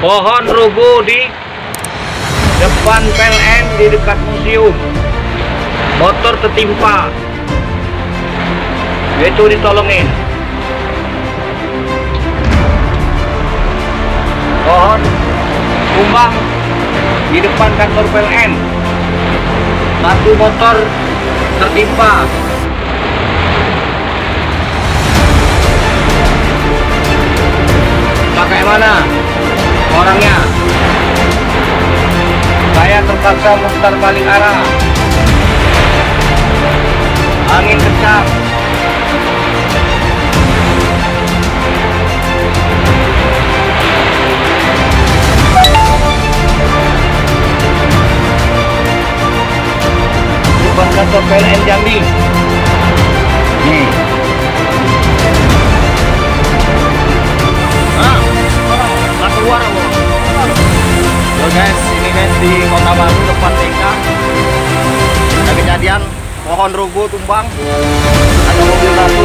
Pohon rubuh di depan PLN di dekat museum. Motor tertimpa. Itu ditolongin. Pohon tumbang di depan kantor PLN. Satu motor tertimpa. Pakai mana orangnya? Saya terpaksa mutar balik arah. Angin kencang. Depan kantor PLN Jambi. Nih. Keluar aku. Yo guys, ini guys di Kota Baru depan TK ada kejadian pohon rubuh tumbang, ada mobil satu